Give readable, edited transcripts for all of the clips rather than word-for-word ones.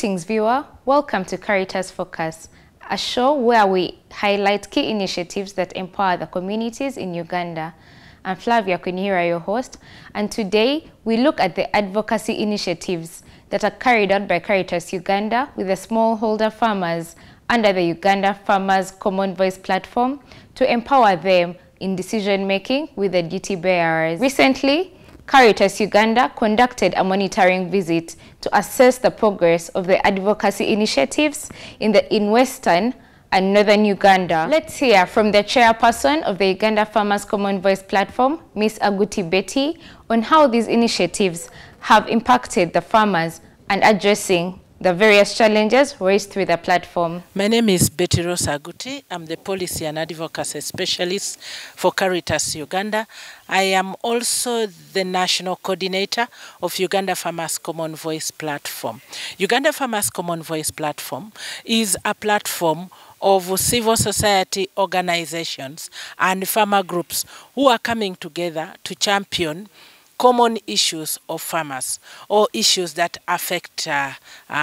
Greetings, viewer. Welcome to Caritas Focus, a show where we highlight key initiatives that empower the communities in Uganda. I'm Flavia Kunihira, your host, and today we look at the advocacy initiatives that are carried out by Caritas Uganda with the smallholder farmers under the Uganda Farmers Common Voice platform to empower them in decision-making with the duty bearers. Recently, Caritas Uganda conducted a monitoring visit to assess the progress of the advocacy initiatives in Western and Northern Uganda. Let's hear from the chairperson of the Uganda Farmers Common Voice platform, Ms. Uctv, on how these initiatives have impacted the farmers and addressing the various challenges raised through the platform. My name is Betty Rosa Aguti. I'm the Policy and Advocacy Specialist for Caritas Uganda. I am also the National Coordinator of Uganda Farmers Common Voice Platform. Uganda Farmers Common Voice Platform is a platform of civil society organizations and farmer groups who are coming together to champion common issues of farmers or issues that affect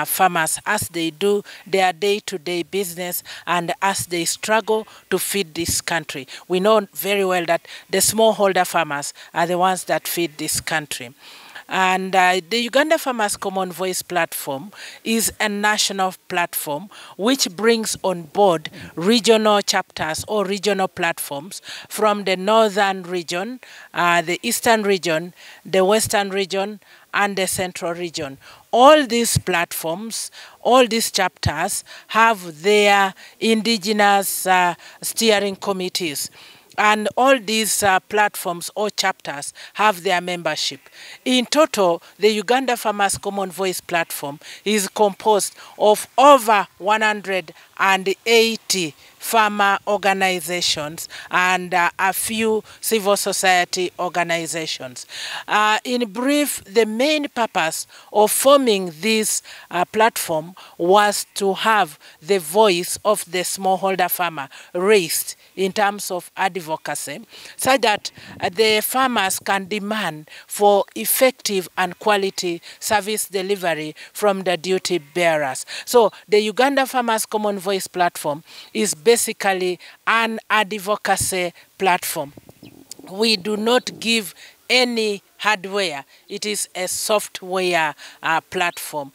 farmers as they do their day-to-day business and as they struggle to feed this country. We know very well that the smallholder farmers are the ones that feed this country. And the Uganda Farmers Common Voice platform is a national platform which brings on board regional chapters or regional platforms from the northern region, the eastern region, the western region, and the central region. All these platforms, all these chapters have their indigenous steering committees. And all these platforms or chapters have their membership. In total, the Uganda Farmers Common Voice platform is composed of over 180 farmer organizations and a few civil society organizations. In brief, the main purpose of forming this platform was to have the voice of the smallholder farmer raised in terms of advocacy, so that the farmers can demand for effective and quality service delivery from the duty bearers. So the Uganda Farmers Common Voice platform is basically an advocacy platform. We do not give any hardware. It is a software platform.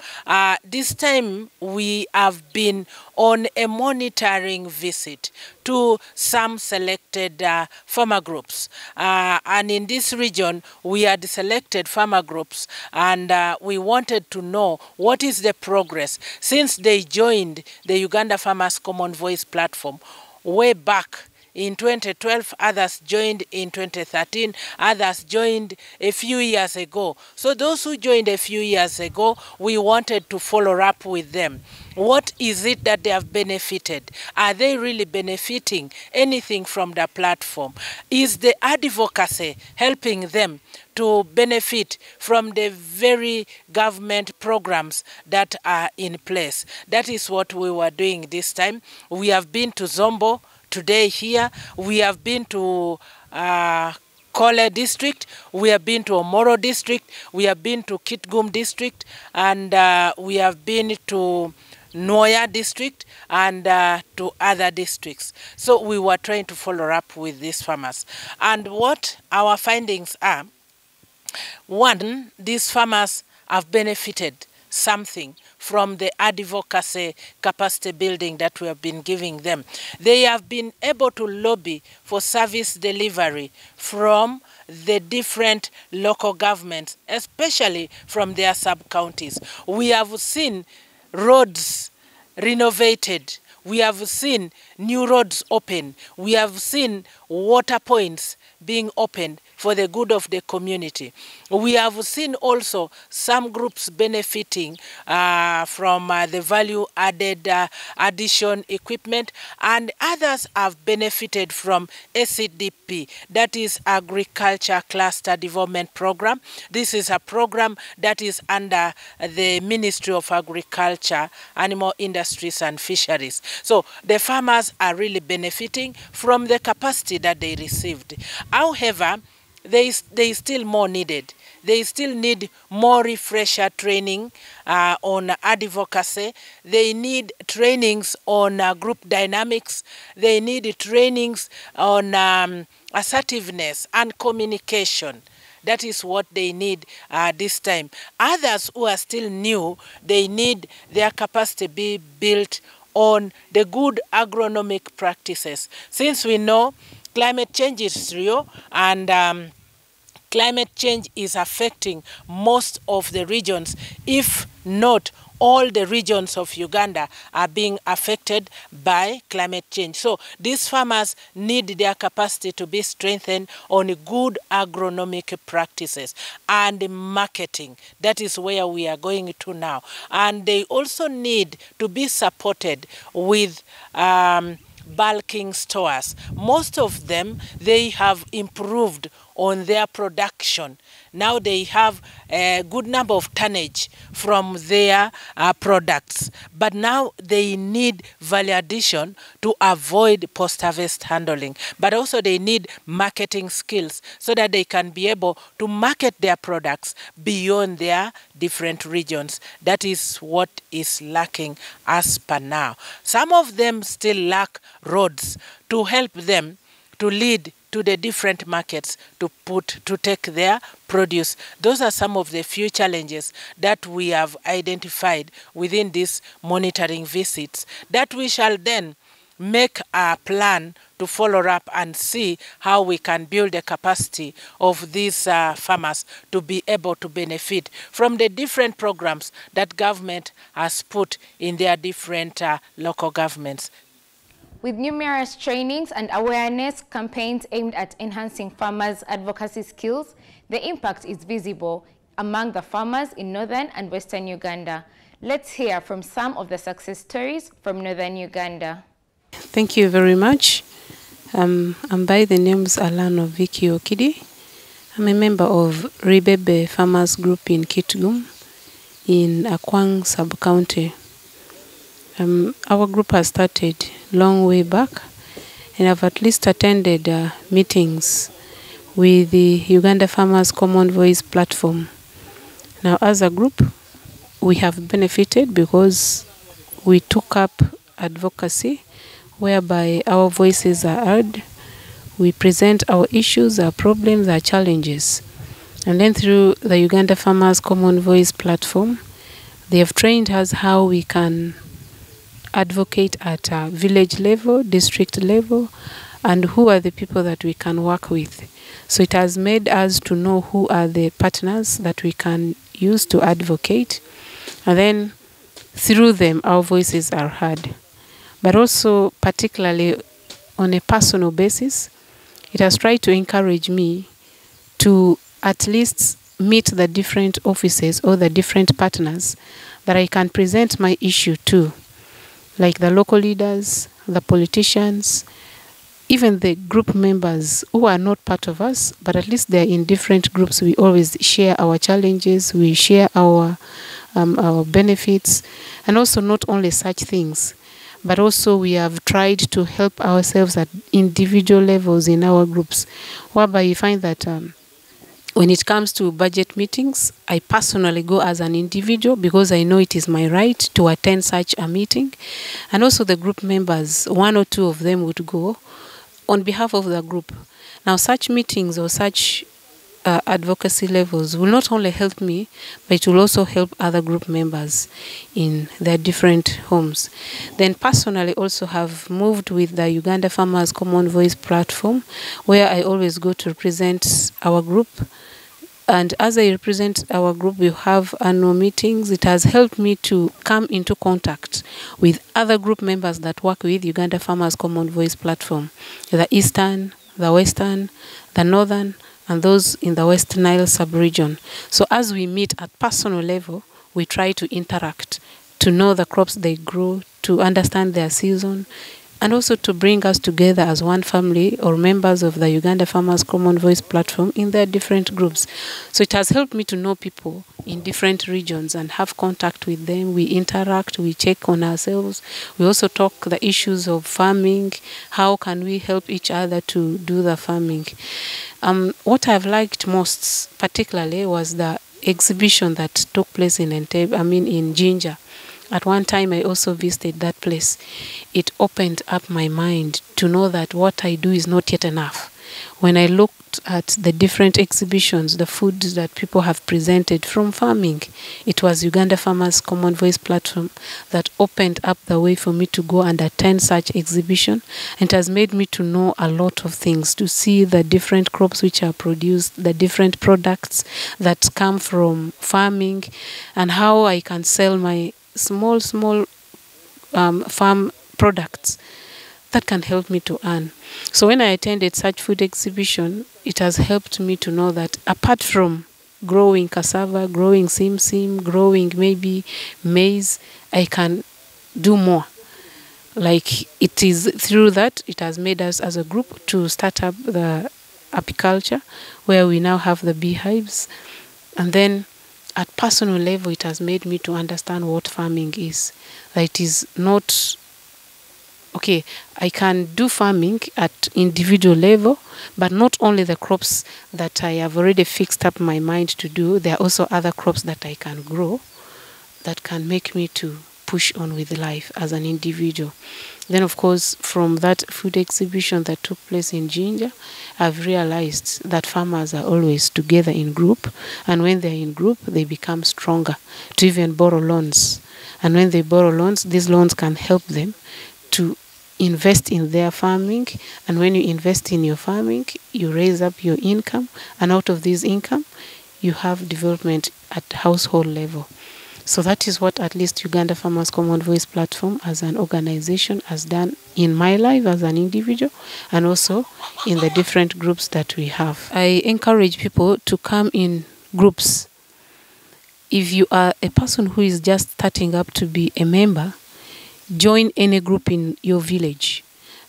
This time we have been on a monitoring visit to some selected farmer groups. And in this region, we had selected farmer groups and we wanted to know what is the progress since they joined the Uganda Farmers Common Voice platform way back in 2012, others joined in 2013, others joined a few years ago. So those who joined a few years ago, we wanted to follow up with them. What is it that they have benefited? Are they really benefiting anything from the platform? Is the advocacy helping them to benefit from the very government programs that are in place? That is what we were doing this time. We have been to Zombo. Today here, we have been to Kole district, we have been to Omoro district, we have been to Kitgum district, and we have been to Noya district and to other districts. So we were trying to follow up with these farmers. And what our findings are, one, these farmers have benefited something from the advocacy capacity building that we have been giving them. They have been able to lobby for service delivery from the different local governments, especially from their sub-counties. We have seen roads renovated. We have seen new roads open. We have seen water points being opened for the good of the community. We have seen also some groups benefiting from the value-added addition equipment, and others have benefited from ACDP, that is Agriculture Cluster Development Program. This is a program that is under the Ministry of Agriculture, Animal Industries and Fisheries. So the farmers are really benefiting from the capacity that they received. However, there is still more needed. They still need more refresher training on advocacy. They need trainings on group dynamics. They need trainings on assertiveness and communication. That is what they need this time. Others who are still new, they need their capacity be built on the good agronomic practices. Since we know climate change is real and climate change is affecting most of the regions, if not all the regions of Uganda are being affected by climate change. So these farmers need their capacity to be strengthened on good agronomic practices and marketing. That is where we are going to now. And they also need to be supported with bulking stores. Most of them, they have improved on their production. Now they have a good number of tonnage from their products. But now they need value addition to avoid post-harvest handling. But also they need marketing skills so that they can be able to market their products beyond their different regions. That is what is lacking as per now. Some of them still lack roads to help them to lead to the different markets to take their produce. Those are some of the few challenges that we have identified within these monitoring visits that we shall then make a plan to follow up and see how we can build the capacity of these farmers to be able to benefit from the different programs that government has put in their different local governments. With numerous trainings and awareness campaigns aimed at enhancing farmers' advocacy skills, the impact is visible among the farmers in northern and western Uganda. Let's hear from some of the success stories from northern Uganda. Thank you very much. I'm by the names Alano Vicky Okidi. I'm a member of Ribebe Farmers Group in Kitgum in Akwang sub-county. Our group has started long way back, and I've at least attended meetings with the Uganda Farmers Common Voice platform. Now, as a group, we have benefited because we took up advocacy, whereby our voices are heard. We present our issues, our problems, our challenges. And then through the Uganda Farmers Common Voice platform, they have trained us how we can advocate at a village level, district level, and who are the people that we can work with. So it has made us to know who are the partners that we can use to advocate. And then through them, our voices are heard. But also, particularly on a personal basis, it has tried to encourage me to at least meet the different offices or the different partners that I can present my issue to, like the local leaders, the politicians, even the group members who are not part of us, but at least they're in different groups. We always share our challenges, we share our benefits, and also not only such things, but also we have tried to help ourselves at individual levels in our groups, whereby you find that when it comes to budget meetings, I personally go as an individual because I know it is my right to attend such a meeting. And also the group members, one or two of them would go on behalf of the group. Now, such meetings or such advocacy levels will not only help me, but it will also help other group members in their different homes. Then personally also have moved with the Uganda Farmers Common Voice platform, where I always go to represent our group. And as I represent our group, we have annual meetings. It has helped me to come into contact with other group members that work with Uganda Farmers Common Voice platform, the Eastern, the Western, the Northern, and those in the West Nile sub-region. So as we meet at personal level, we try to interact, to know the crops they grow, to understand their season, and also to bring us together as one family or members of the Uganda Farmers Common Voice platform in their different groups. So it has helped me to know people in different regions and have contact with them. We interact, we check on ourselves. We also talk the issues of farming. How can we help each other to do the farming? What I've liked most particularly was the exhibition that took place in in Jinja. At one time, I also visited that place. It opened up my mind to know that what I do is not yet enough. When I looked at the different exhibitions, the foods that people have presented from farming, it was Uganda Farmers Common Voice platform that opened up the way for me to go and attend such exhibition. And it has made me to know a lot of things, to see the different crops which are produced, the different products that come from farming, and how I can sell my small farm products that can help me to earn. So when I attended such food exhibition, it has helped me to know that apart from growing cassava, growing simsim, growing maybe maize, I can do more. Like, it is through that it has made us as a group to start up the apiculture, where we now have the beehives. And then at personal level, it has made me to understand what farming is. That it is not, okay, I can do farming at individual level, but not only the crops that I have already fixed up my mind to do, there are also other crops that I can grow that can make me to push on with life as an individual. Then, of course, from that food exhibition that took place in Jinja, I've realized that farmers are always together in group, and when they're in group, they become stronger to even borrow loans. And when they borrow loans, these loans can help them to invest in their farming. And when you invest in your farming, you raise up your income, and out of this income, you have development at household level. So that is what at least Uganda Farmers Common Voice platform as an organization has done in my life as an individual, and also in the different groups that we have. I encourage people to come in groups. If you are a person who is just starting up to be a member, join any group in your village.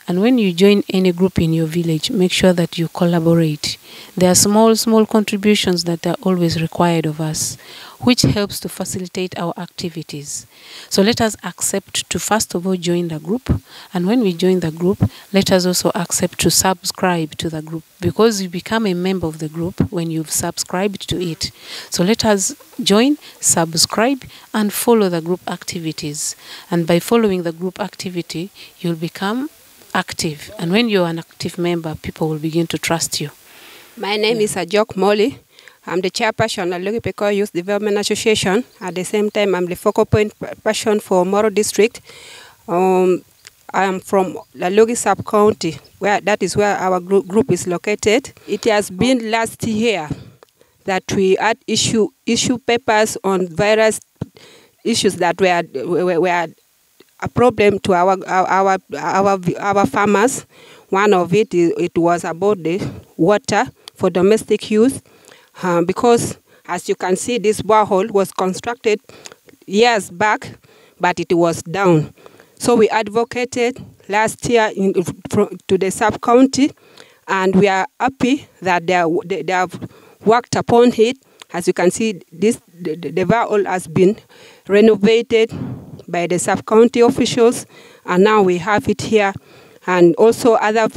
And when you join any group in your village, make sure that you collaborate. There are small contributions that are always required of us, which helps to facilitate our activities. So let us accept to first of all join the group. And when we join the group, let us also accept to subscribe to the group, because you become a member of the group when you've subscribed to it. So let us join, subscribe, and follow the group activities. And by following the group activity, you'll become active, and when you're an active member, people will begin to trust you. My name is Ajok Molly. I'm the chairperson of Logi Peko Youth Development Association. At the same time, I'm the focal point person for Moro District. I am from the Logi sub-county, that is where our group is located. It has been last year that we had issue papers on various issues that were a problem to our farmers. One of it was about the water for domestic use, because as you can see, this borehole was constructed years back, but it was down. So we advocated last year to the sub-county, and we are happy that they have worked upon it. As you can see, the borehole has been renovated by the sub-county officials, and now we have it here. And also other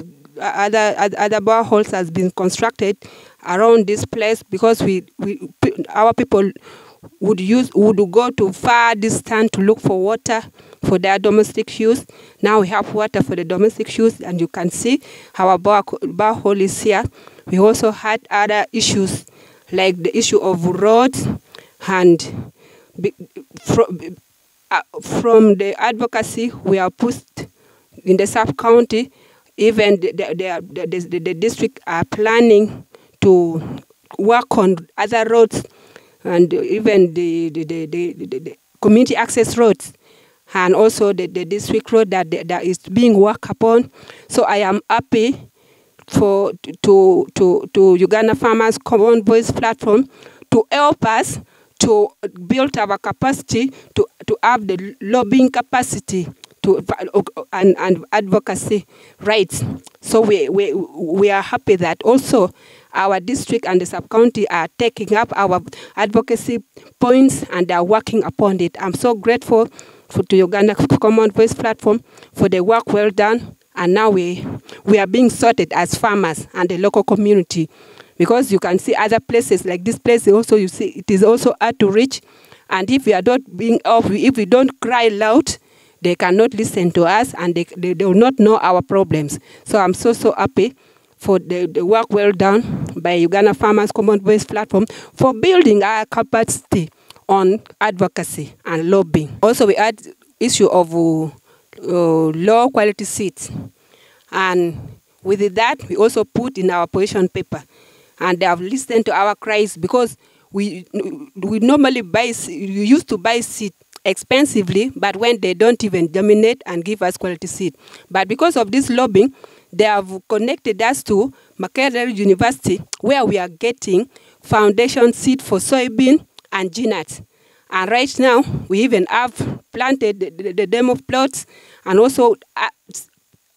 boreholes has been constructed around this place, because our people would go to far distance to look for water for their domestic use. Now we have water for the domestic use, and you can see our borehole is here. We also had other issues like the issue of roads, and from the advocacy we are pushed in the sub-county. Even the district are planning to work on other roads, and even the community access roads, and also the district road that is being worked upon. So I am happy to Uganda Farmers Common Voice platform to help us to build our capacity to have the lobbying capacity and advocacy rights. So we are happy that also our district and the sub-county are taking up our advocacy points and are working upon it. I'm so grateful to Uganda Common Voice Platform for the work well done. And now we are being sorted as farmers and the local community, because you can see other places like this place also, you see it is also hard to reach. And if we are not being if we don't cry loud, they cannot listen to us, and they will not know our problems. So I'm so happy for the work well done by Uganda Farmers Common Voice Platform for building our capacity on advocacy and lobbying. Also, we had issue of low quality seeds, and with that we also put in our position paper, and they have listened to our cries, because we normally used to buy seed expensively, but when they don't even germinate and give us quality seed. But because of this lobbying, they have connected us to Makerere University, where we are getting foundation seed for soybean and peanuts. And right now, we even have planted the demo plots, and also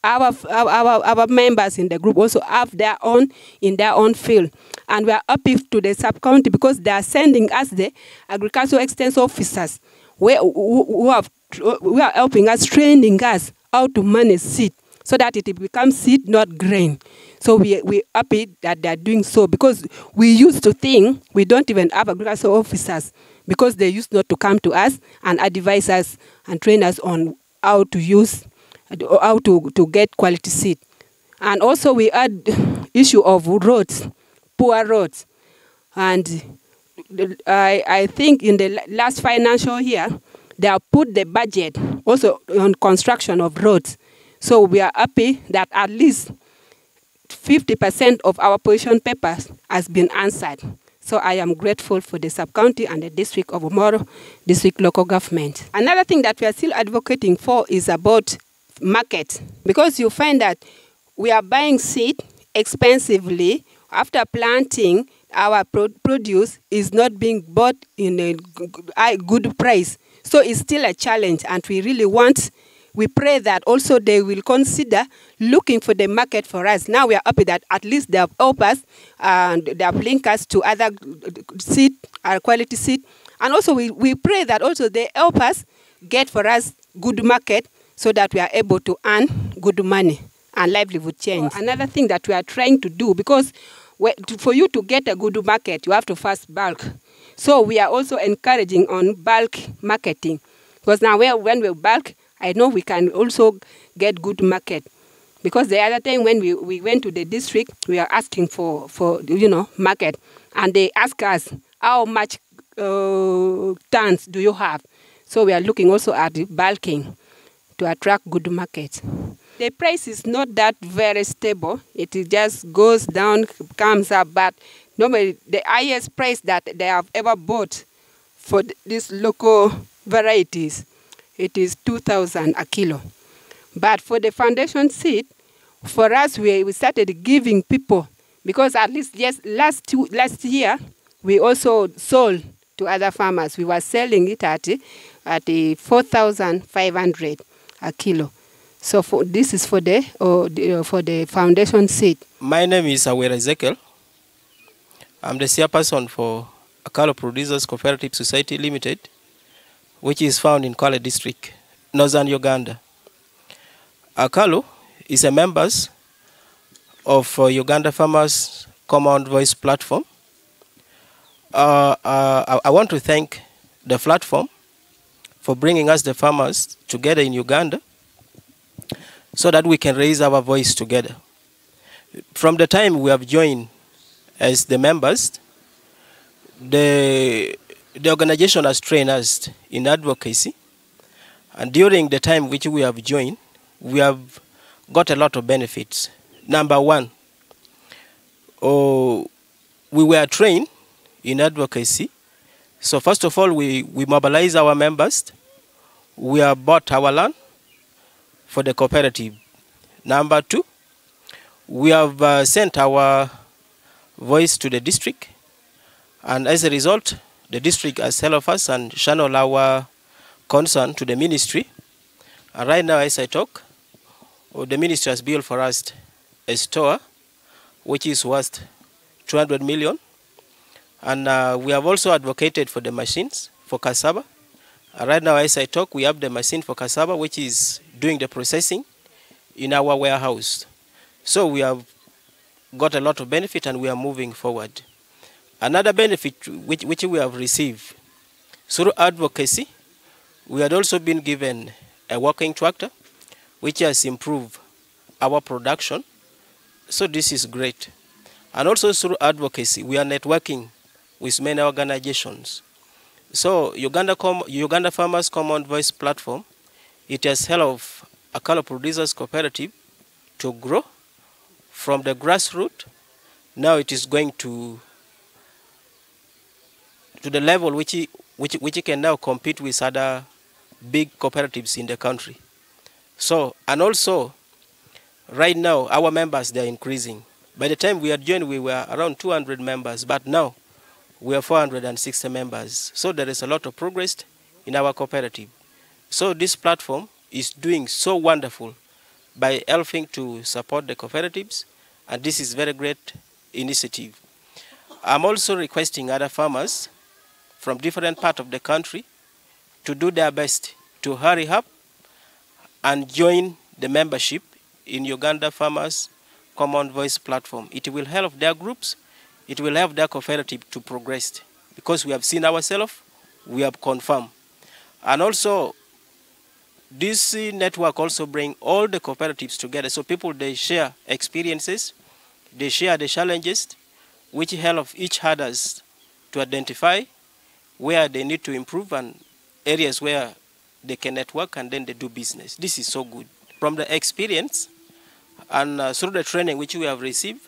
our members in the group also have their own in their own field. And we are happy to the sub-county, because they are sending us the agricultural extension officers who are helping us, training us how to manage seed, so that it becomes seed, not grain. So we're happy that they're doing so, because we used to think we don't even have agricultural officers, because they used not to come to us and advise us and train us on how to use, how to get quality seed. And also we had issue of roads, poor roads. And I think in the last financial year, they have put the budget also on construction of roads. So we are happy that at least 50% of our position papers has been answered. So I am grateful for the sub-county and the district of Omoro district local government. Another thing that we are still advocating for is about market, because you find that we are buying seed expensively. After planting, our produce is not being bought in a good price. So it's still a challenge, and we pray that also they will consider looking for the market for us. Now we are happy that at least they have helped us, and they have linked us to other seed, quality seed. And also we pray that also they help us get for us good market, so that we are able to earn good money and livelihood change. Another thing that we are trying to do, because for you to get a good market, you have to first bulk. So we are also encouraging on bulk marketing, because now when we bulk, I know we can also get good market. Because the other time when we went to the district, we are asking for market, and they ask us how much tons do you have. So we are looking also at the bulking to attract good markets. The price is not that very stable. It just goes down, comes up, but normally the highest price that they have ever bought for these local varieties, it is 2,000 a kilo. But for the foundation seed, for us, we started giving people, because at least last year, we also sold to other farmers. We were selling it at 4,500 a kilo. So this is for the foundation seed. My name is Awera Ezekiel. I'm the chairperson for Akalo Producers Cooperative Society Limited, which is found in Kwale District, Northern Uganda. Akalo is a member of Uganda Farmers Common Voice Platform. I want to thank the platform for bringing us the farmers together in Uganda, so that we can raise our voice together. From the time we have joined as the members, the organization has trained us in advocacy, and during the time which we have joined, we have got a lot of benefits. Number one, we were trained in advocacy. So first of all, we mobilize our members. We have bought our land for the cooperative. Number two, we have sent our voice to the district, and as a result, the district has helped us and channeled our concern to the ministry, And right now, as I talk, the ministry has built for us a store which is worth 200 million. And we have also advocated for the machines for cassava. Right now, as I talk, we have the machine for cassava which is doing the processing in our warehouse. So we have got a lot of benefit and we are moving forward. Another benefit which we have received through advocacy, we had also been given a working tractor which has improved our production. So this is great. And also through advocacy, we are networking with many organizations. So Uganda Farmers Common Voice Platform, it has helped a cattle producers cooperative to grow from the grassroots. Now it is going to the level which it can now compete with other big cooperatives in the country. So, and also, right now, our members, they are increasing. By the time we had joined, we were around 200 members, but now we are 460 members. So there is a lot of progress in our cooperative. So this platform is doing so wonderful by helping to support the cooperatives, and this is very great initiative. I'm also requesting other farmers from different parts of the country to do their best to hurry up and join the membership in Uganda Farmers Common Voice Platform. It will help their groups, it will help their cooperative to progress, because we have seen ourselves, we have confirmed. And also, this network also brings all the cooperatives together, so people, they share experiences, they share the challenges, which help each others to identify where they need to improve and areas where they can network, and then they do business. This is so good. From the experience and through the training which we have received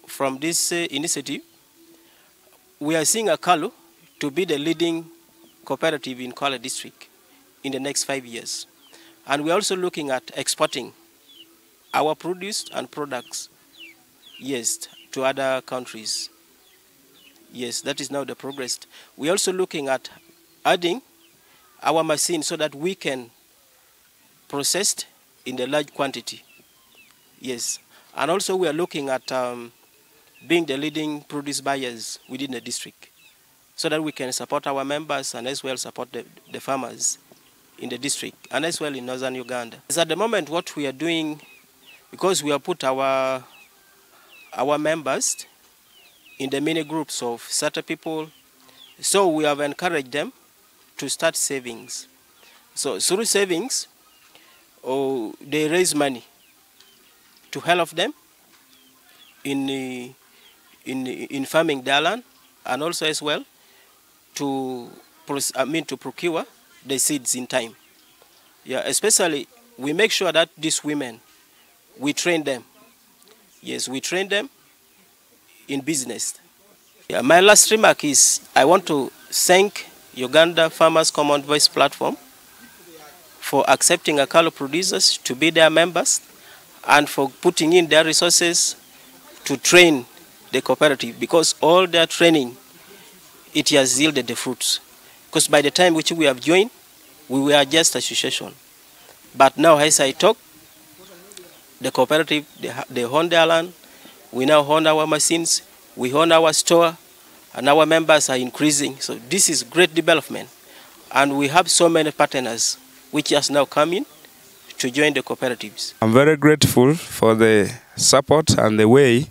from this initiative, we are seeing Akalu to be the leading cooperative in Kwale district in the next 5 years. And we're also looking at exporting our produce and products, yes, to other countries. Yes, that is now the progress. We're also looking at adding our machine so that we can process in the large quantity. Yes, and also we are looking at being the leading produce buyers within the district, so that we can support our members and as well support the farmers in the district and as well in northern Uganda. At the moment, what we are doing, because we have put our members in the mini groups of certain people, so we have encouraged them to start savings. So through savings, they raise money to help them in farming their land, and also as well to procure the seeds in time. Yeah, especially we make sure that these women, we train them. Yes, we train them in business. Yeah, my last remark is I want to thank Uganda Farmers Common Voice Platform for accepting Akalu producers to be their members and for putting in their resources to train the cooperative, because all their training, it has yielded the fruits. Because by the time which we have joined, we were just association. But now, as I talk, the cooperative, they own their land, we now own our machines, we own our store, and our members are increasing. So this is great development. And we have so many partners which has now come in to join the cooperatives. I'm very grateful for the support and the way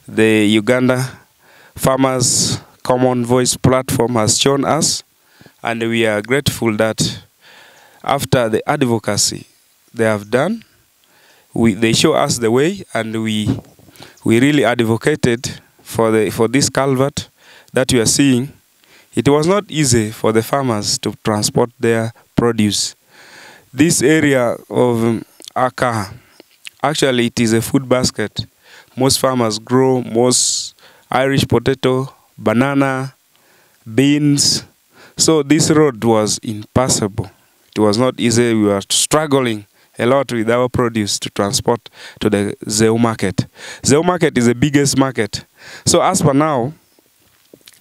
the Uganda Farmers Common Voice Platform has shown us, and we are grateful that after the advocacy they have done, they show us the way, and we really advocated for this culvert that we are seeing. It was not easy for the farmers to transport their produce. This area of Aka, actually it is a food basket. Most farmers grow most Irish potato, banana, beans. So this road was impassable. It was not easy. We were struggling a lot with our produce to transport to the Zeu market. Zeu market is the biggest market. So as per now,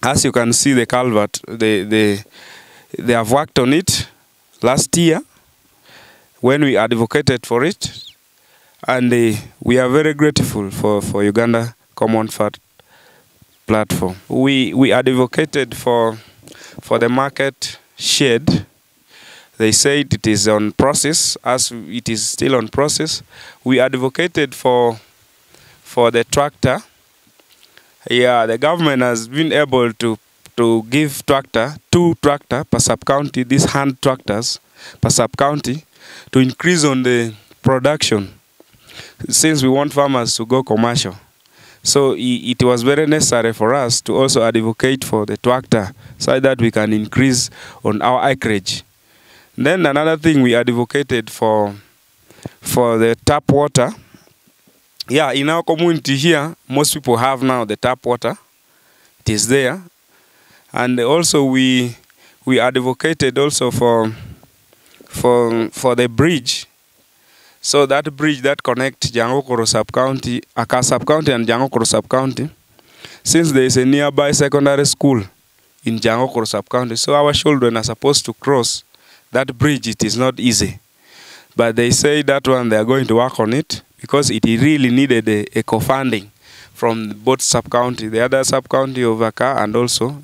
as you can see the culvert, they have worked on it last year. when we advocated for it, and we are very grateful for Uganda Common Fund platform. We advocated for the market shed. They said it is on process, as it is still on process. We advocated for the tractor. Yeah, the government has been able to give two tractor per sub-county, these hand tractors per sub-county, to increase on the production, since we want farmers to go commercial. So it was very necessary for us to also advocate for the tractor so that we can increase on our acreage. Then another thing we advocated for the tap water. Yeah, in our community here, most people have now the tap water. It is there. And also we advocated also for the bridge. So that bridge that connects Jangokoro sub-county, Aka sub-county and Jangokoro sub-county, since there is a nearby secondary school in Jangokoro sub-county, so our children are supposed to cross that bridge. It is not easy. But they say that one they are going to work on it, because it really needed a co-funding from both sub-county, the other sub-county of Aka and also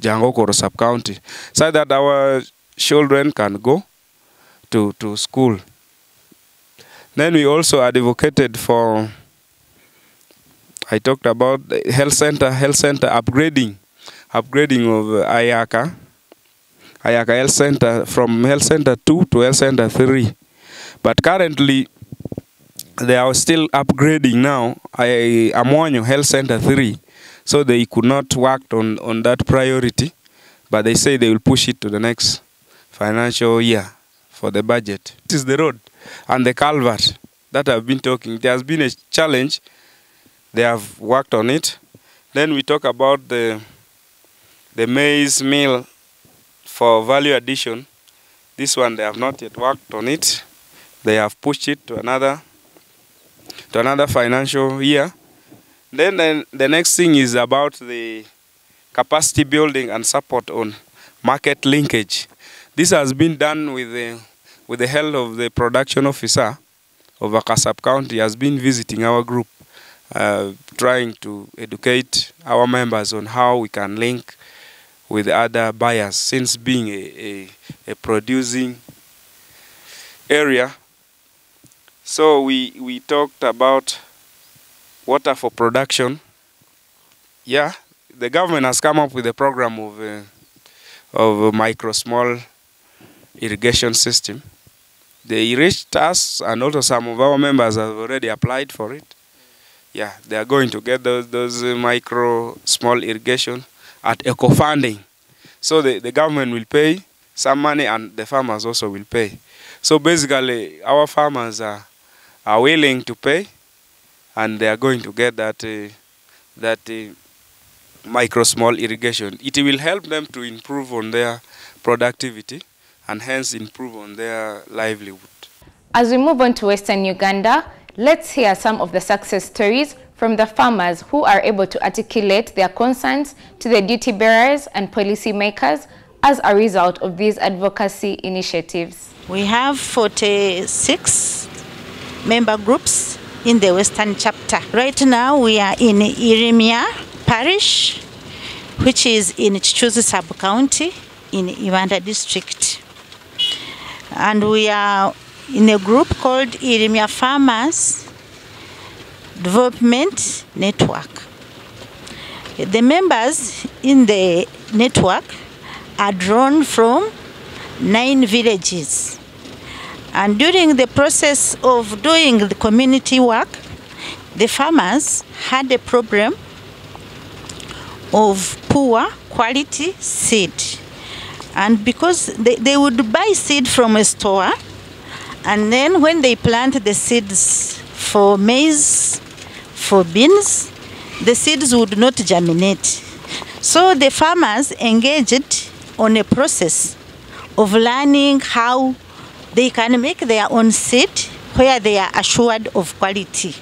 Jangokoro sub-county, so that our children can go to school. Then we also advocated for, I talked about the health center upgrading of Ayaka Health Center, from Health Center 2 to Health Center 3. But currently, they are still upgrading now Amonyo Health Center 3. So they could not work on that priority, but they say they will push it to the next financial year for the budget. This is the road and the culvert that I've been talking. There has been a challenge. They have worked on it. Then we talk about the maize mill for value addition. This one they have not yet worked on it. They have pushed it to another financial year. Then the next thing is about the capacity building and support on market linkage. This has been done with the help of the production officer of Aka sub-county. Has been visiting our group, trying to educate our members on how we can link with other buyers, since being a producing area. So we talked about water for production. Yeah, the government has come up with a program of micro small irrigation system. They reached us, and also some of our members have already applied for it. Yeah, they are going to get those micro small irrigation at eco-funding. So the government will pay some money and the farmers also will pay. So basically our farmers are willing to pay, and they are going to get that micro small irrigation. It will help them to improve on their productivity and hence improve on their livelihood. As we move on to Western Uganda, let's hear some of the success stories from the farmers who are able to articulate their concerns to the duty bearers and policy makers as a result of these advocacy initiatives. We have 46 member groups in the Western chapter. Right now we are in Irimia Parish, which is in Chichuzi sub-county in Uganda district. And we are in a group called Irimia Farmers Development Network. The members in the network are drawn from 9 villages. And during the process of doing the community work, the farmers had a problem of poor quality seed. And because they would buy seed from a store, and then when they plant the seeds for maize, for beans, the seeds would not germinate. So the farmers engaged on a process of learning how they can make their own seed where they are assured of quality.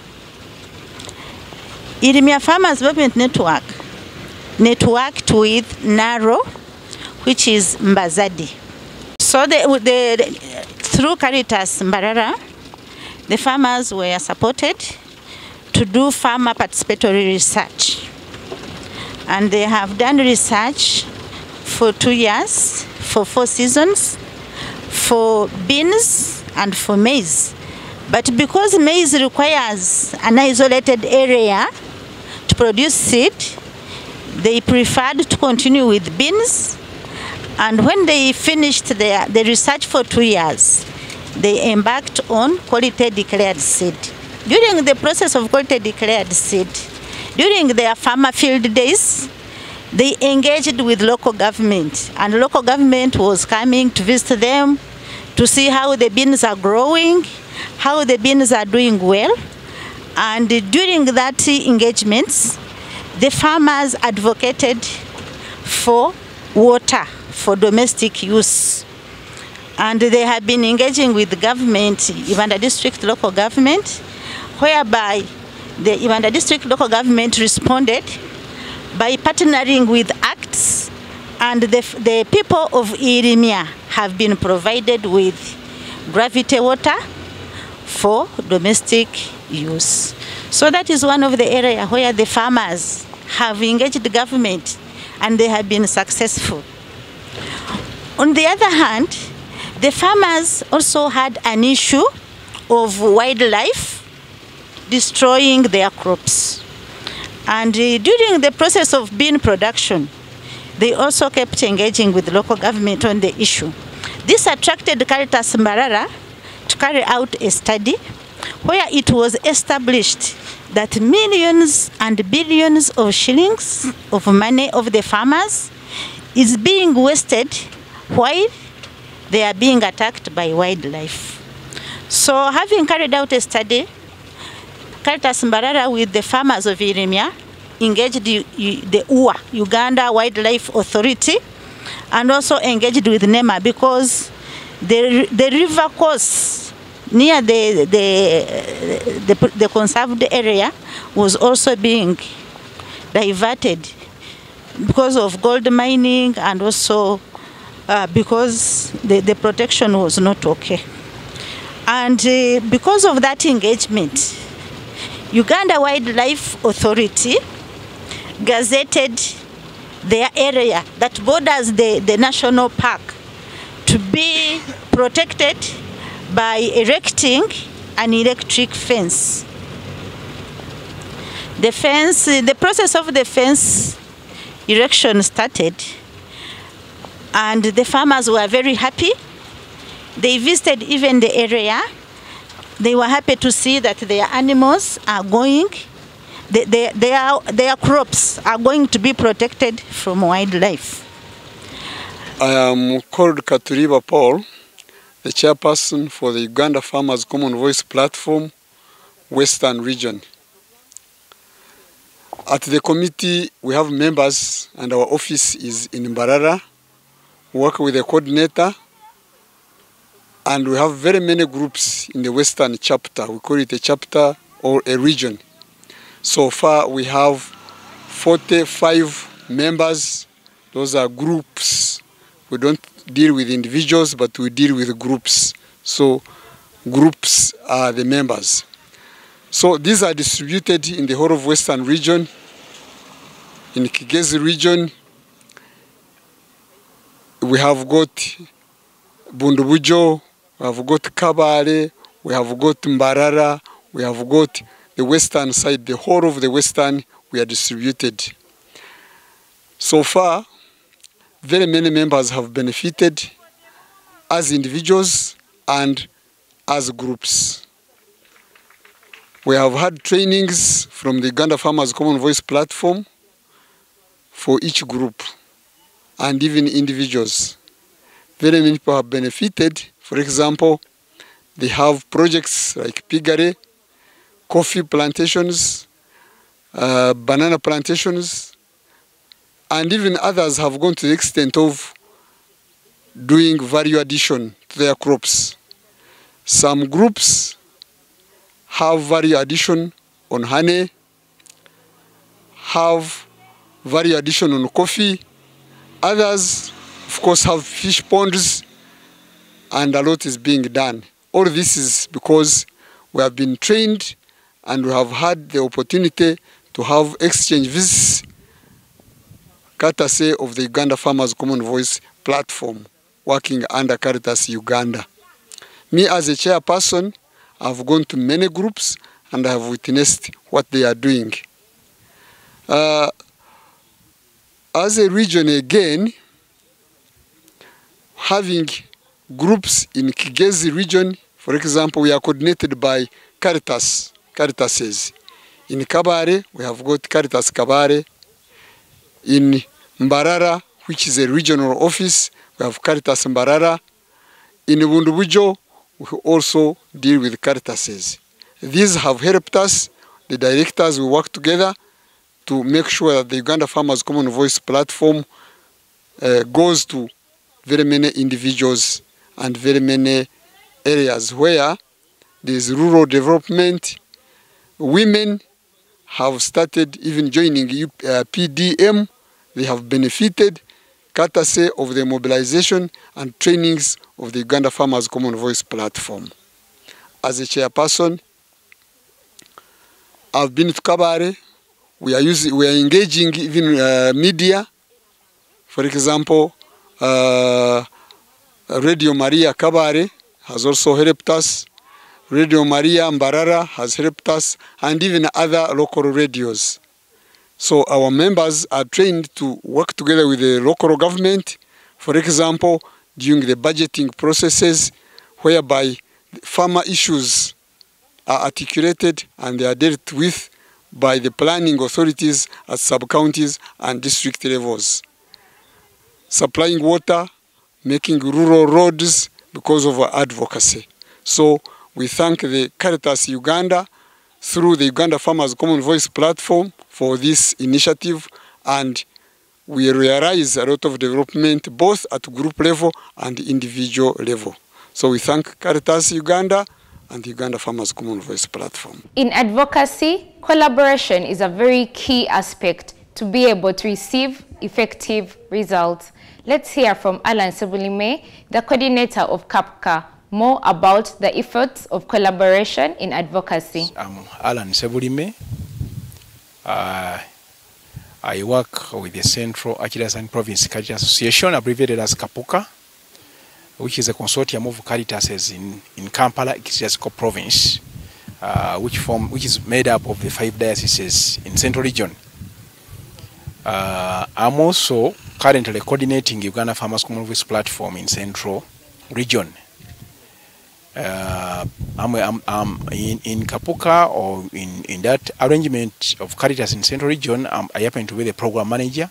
Irimia Farmers Development Network networked with NARO, which is Mbazadi. So through Caritas Mbarara, the farmers were supported to do farmer participatory research. And they have done research for 2 years, for 4 seasons, for beans and for maize. But because maize requires an isolated area to produce seed, they preferred to continue with beans. And when they finished the research for 2 years, they embarked on quality declared seed. During the process of quality declared seed, during their farmer field days, they engaged with local government, and local government was coming to visit them to see how the beans are growing, how the beans are doing well. And during that engagements, the farmers advocated for water for domestic use. And they have been engaging with the government, Uganda District local government, whereby the Uganda District local government responded by partnering with ACTS, and the people of Irimia have been provided with gravity water for domestic use. So that is one of the areas where the farmers have engaged the government and they have been successful. On the other hand, the farmers also had an issue of wildlife destroying their crops. And during the process of bean production, they also kept engaging with local government on the issue. This attracted Caritas Mbarara to carry out a study where it was established that millions and billions of shillings of money of the farmers is being wasted while they are being attacked by wildlife. So having carried out a study, Caritas Mbarara with the farmers of Irimia engaged the UWA, Uganda Wildlife Authority, and also engaged with NEMA because the river course near the conserved area was also being diverted because of gold mining, and also because the protection was not okay. And because of that engagement, Uganda Wildlife Authority gazetted their area that borders the national park to be protected by erecting an electric fence. The process of the fence erection started, and the farmers were very happy. They visited even the area. They were happy to see that their animals are going, their crops are going to be protected from wildlife. I am called Katuriba Paul, the chairperson for the Uganda Farmers Common Voice Platform, Western Region. At the committee, we have members, and our office is in Mbarara. We work with a coordinator, and we have very many groups in the Western chapter. We call it a chapter or a region. So far, we have 45 members. Those are groups. We don't deal with individuals, but we deal with groups. So groups are the members. So these are distributed in the whole of Western region. In Kigezi region, we have got Bundubujo, we have got Kabale, we have got Mbarara, we have got the western side, the whole of the western, we are distributed. So far, very many members have benefited as individuals and as groups. We have had trainings from the Uganda Farmers Common Voice Platform for each group and even individuals. Very many people have benefited. For example, they have projects like piggery, coffee plantations, banana plantations, and even others have gone to the extent of doing value addition to their crops. Some groups have value addition on honey, have value addition on coffee. Others, of course, have fish ponds and a lot is being done. All this is because we have been trained and we have had the opportunity to have exchange visits courtesy of the Uganda Farmers Common Voice platform working under Caritas Uganda. Me as a chairperson, I've gone to many groups and I have witnessed what they are doing. As a region again, having groups in Kigezi region, for example, we are coordinated by Caritases. In Kabare, we have got Caritas Kabare. In Mbarara, which is a regional office, we have Caritas Mbarara. In Bundubujo, we also deal with Caritases. These have helped us, the directors, we work together to make sure that the Uganda Farmers Common Voice platform goes to very many individuals and very many areas where there is rural development. Women have started even joining PDM. They have benefited courtesy of the mobilization and trainings of the Uganda Farmers Common Voice platform. As a chairperson, I've been to Kabare. We are engaging even media. For example, Radio Maria Kabare has also helped us. Radio Maria Mbarara has helped us, and even other local radios. So our members are trained to work together with the local government, for example, during the budgeting processes, whereby farmer issues are articulated and they are dealt with by the planning authorities at sub-counties and district levels. Supplying water, making rural roads because of our advocacy. So we thank the Caritas Uganda through the Uganda Farmers Common Voice platform for this initiative, and we realize a lot of development both at group level and individual level. So we thank Caritas Uganda and the Uganda Farmers Common Voice platform. In advocacy, collaboration is a very key aspect to be able to receive effective results. Let's hear from Alan Sebulime, the coordinator of CAPCA, more about the efforts of collaboration in advocacy. I'm Alan Sebulime. I work with the Central Caritas and Province Caritas Association, abbreviated as CAPUCA, which is a consortium of Caritases in Kampala Ecclesiastical Province, which is made up of the 5 dioceses in Central Region. I'm also currently coordinating Uganda Farmers Common Voice platform in Central Region. I'm in Kapuka, or in that arrangement of Caritas in Central Region. I happen to be the program manager,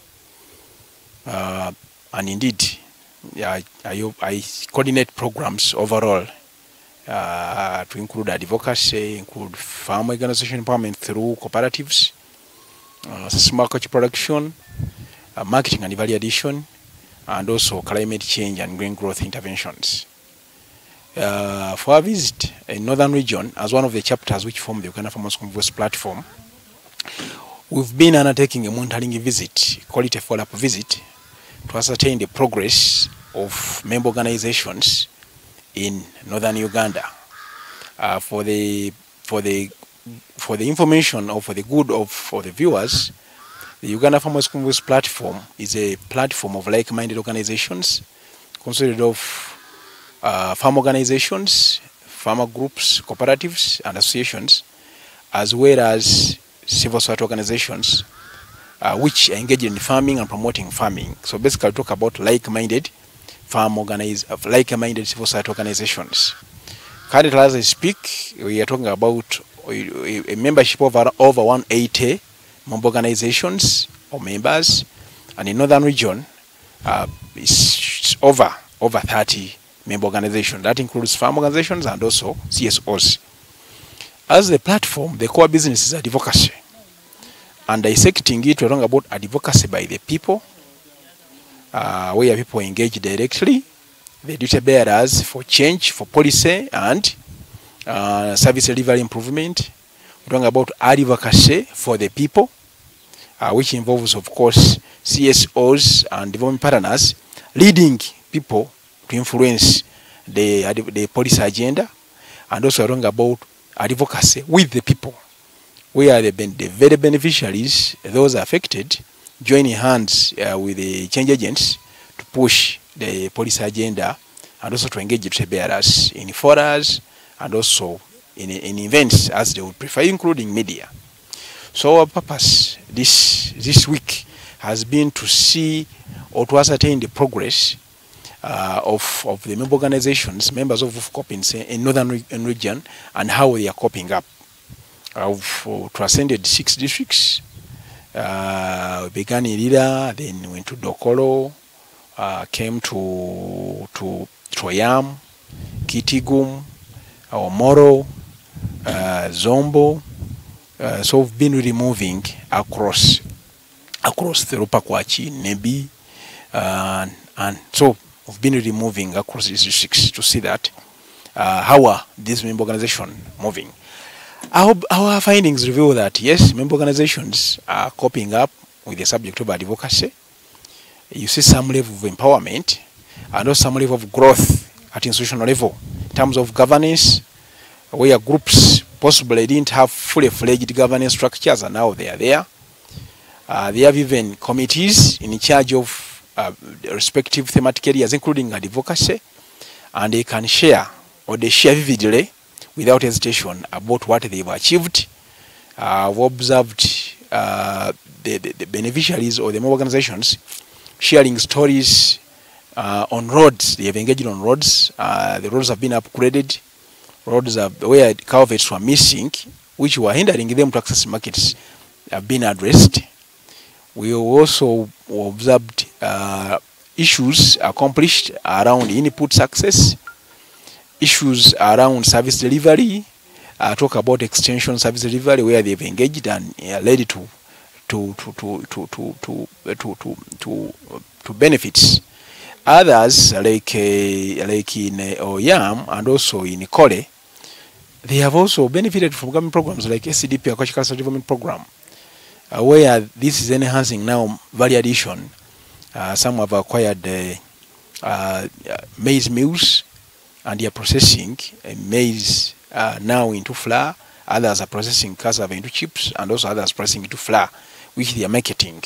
and indeed, I coordinate programs overall to include advocacy, include farm organization empowerment through cooperatives, small culture production, marketing and value addition, and also climate change and green growth interventions. For our visit in Northern Region, as one of the chapters which form the Uganda Farmers Common Voice platform, we've been undertaking a monitoring visit, call it a follow-up visit, to ascertain the progress of member organizations in Northern Uganda. For the information or for the good of the viewers, the Uganda Farmers Common Voice platform is a platform of like-minded organizations consisted of farm organizations, farmer groups, cooperatives and associations, as well as civil society organizations which are engaged in farming and promoting farming. So basically I talk about like-minded like-minded civil society organizations. Currently as I speak, we are talking about a membership of over 180 member organizations or members, and in Northern Region it's over 30 member organizations. That includes farm organizations and also CSOs. As the platform, the core business is advocacy. And dissecting it, we're talking about advocacy by the people, where people engage directly, the duty bearers for change, for policy and service delivery improvement. We're talking about advocacy for the people, which involves, of course, CSOs and development partners leading people to influence the policy agenda, and also talking about advocacy with the people, where the very beneficiaries, those affected, joining hands with the change agents to push the policy agenda, and also to engage the trade bearers in forums and also in events as they would prefer, including media. So our purpose this week has been to see or to ascertain the progress of the member organizations, members of UFCOP in northern region, and how they are coping up. I've transcended 6 districts. We began in Lira, then went to Dokolo, came to Troyam, Kitigum, Moro, Zombo. So we've been really moving across the Rupakwachi, Nebi, and so we've been really moving across these districts to see that how are these member organizations moving. Our findings reveal that yes, member organizations are coping up with the subject of advocacy. You see some level of empowerment and also some level of growth at institutional level in terms of governance, where groups possibly didn't have fully fledged governance structures, and now they are there. They have even committees in charge of respective thematic areas, including advocacy, and they can share, or they share vividly, without hesitation, about what they've achieved. I've observed the beneficiaries or the organizations sharing stories on roads. They have engaged on roads. The roads have been upgraded. Roads where culverts were missing, which were hindering them to access markets, have been addressed. We also observed issues accomplished around input success, issues around service delivery, talk about extension service delivery, where they've engaged and led to benefits. Others, like in Oyam and also in Ikole, they have also benefited from government programs like SCDP, Agricultural Development Program, where this is enhancing now value addition. Some have acquired maize mills, and they are processing maize now into flour. Others are processing cassava into chips, and also others processing into flour, which they are marketing.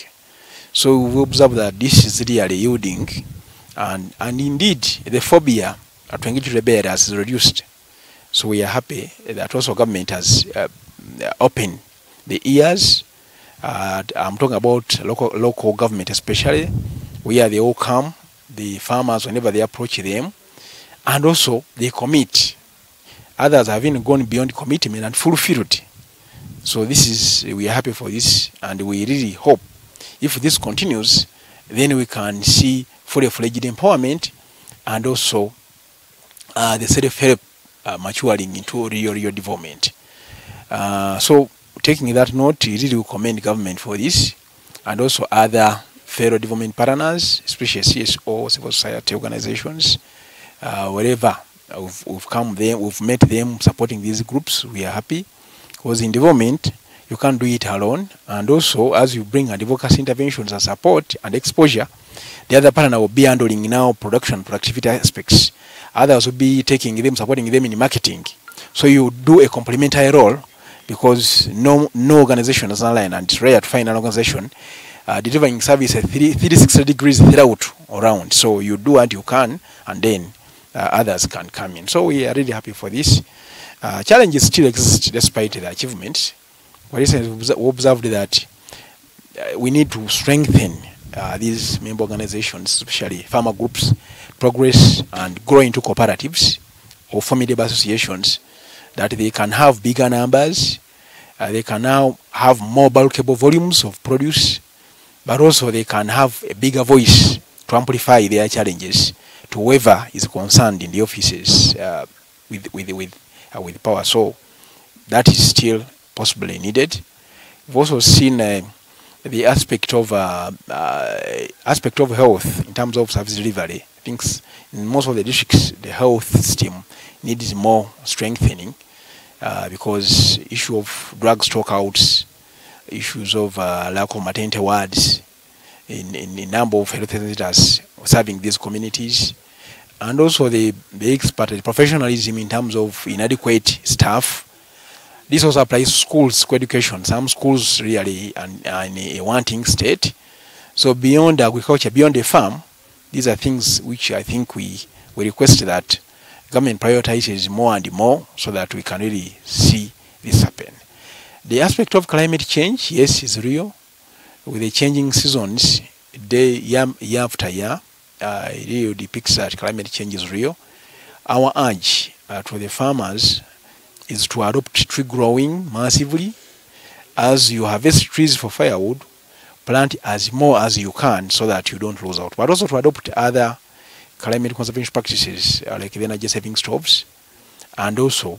So we observe that this is really yielding, and indeed the phobia to engage the bearers is reduced. So we are happy that also government has opened the ears. I'm talking about local government especially, where they all come, the farmers, whenever they approach them, and also they commit. Others have even gone beyond commitment and fulfilled. So we are happy for this, and we really hope if this continues, then we can see fully fledged empowerment and also the self-help maturing into real development. So taking that note, we really commend government for this, and also other federal development partners, especially CSO, civil society organizations, wherever we've met them supporting these groups. We are happy, because in development you can't do it alone, and also as you bring advocacy interventions and support and exposure, the other partner will be handling now productivity aspects. Others will be taking them, supporting them in marketing. So you do a complementary role, because no organization is aligned, and it's rare to find an organization delivering service at 360 degrees throughout around. So you do what you can, and then others can come in. So we are really happy for this. Challenges still exist despite the achievements. For instance, we observed that we need to strengthen these member organizations, especially farmer groups, progress and grow into cooperatives or formidable associations, that they can have bigger numbers, they can now have more bulkable volumes of produce, but also they can have a bigger voice to amplify their challenges to whoever is concerned in the offices with power. So that is still possibly needed. We've also seen the aspect of health in terms of service delivery. I think in most of the districts, the health system needs more strengthening, because issue of drug stockouts, issues of lack of maternity wards in number of health centers serving these communities, and also the expert, the professionalism in terms of inadequate staff. This also applies to schools, co-education. Some schools really are in a wanting state. So beyond agriculture, beyond the farm, these are things which I think we request that government prioritizes more and more so that we can really see this happen. The aspect of climate change, yes, is real. With the changing seasons, year after year, it really depicts that climate change is real. Our urge to the farmers is to adopt tree growing massively. As you harvest trees for firewood, plant as more as you can so that you don't lose out. But also to adopt other climate conservation practices like the energy saving stoves, and also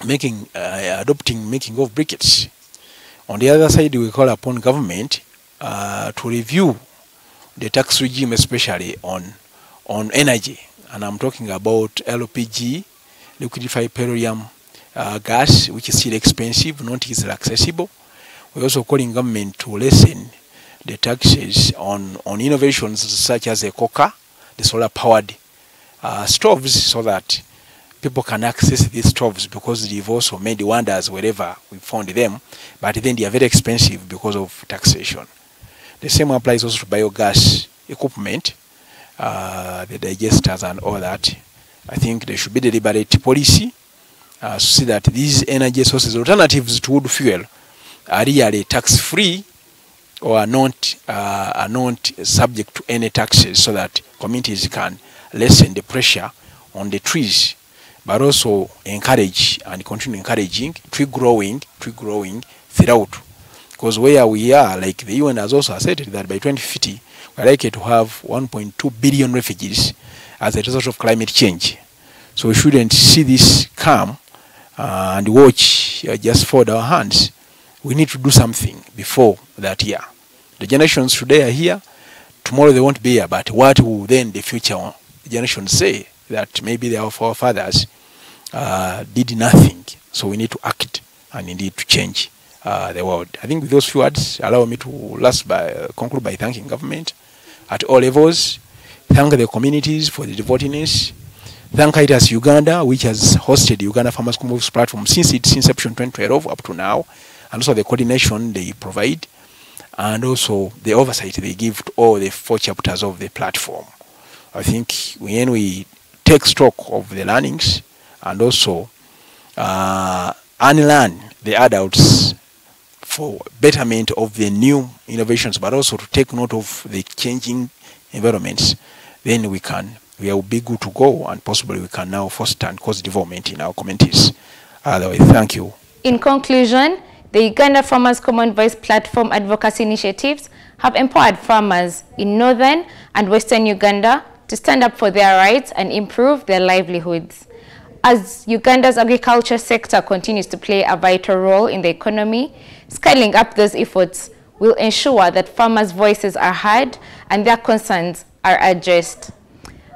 adopting making of briquettes. On the other side, we call upon government to review the tax regime, especially on energy, and I'm talking about LPG, liquefied petroleum gas, which is still expensive, not easily accessible. We're also calling government to lessen the taxes on innovations such as the coker, the solar-powered stoves, so that people can access these stoves, because they've also made wonders wherever we found them, but then they are very expensive because of taxation. The same applies also to biogas equipment, the digesters and all that. I think there should be deliberate policy to see that these energy sources, alternatives to wood fuel, are really tax-free or are not subject to any taxes, so that communities can lessen the pressure on the trees, but also encourage and continue encouraging tree growing throughout. Because where we are, like the UN has also asserted that by 2050, we're likely to have 1.2 billion refugees as a result of climate change. So we shouldn't see this come and watch just fold our hands. We need to do something before that year. The generations today are here, tomorrow they won't be here, but what will then the future generations say? That maybe their forefathers did nothing. So we need to act and indeed to change the world. I think with those few words, allow me to conclude by thanking government at all levels, thank the communities for the devotees, thank Caritas Uganda, which has hosted the Uganda Farmers Common Voice platform since its inception 2012 up to now, and also the coordination they provide, and also the oversight they give to all the 4 chapters of the platform. I think when we take stock of the learnings and also unlearn the adults for betterment of the new innovations, but also to take note of the changing environments, then we will be good to go, and possibly we can now foster and cause development in our communities. Otherwise, thank you. In conclusion, the Uganda Farmers Common Voice platform advocacy initiatives have empowered farmers in northern and western Uganda to stand up for their rights and improve their livelihoods. As Uganda's agriculture sector continues to play a vital role in the economy, scaling up those efforts will ensure that farmers' voices are heard and their concerns are addressed.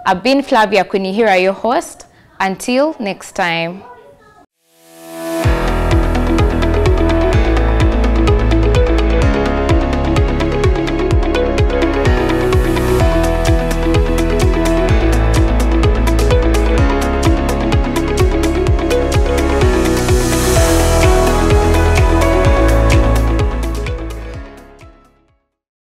I've been Flavia Kunihira, your host. Until next time.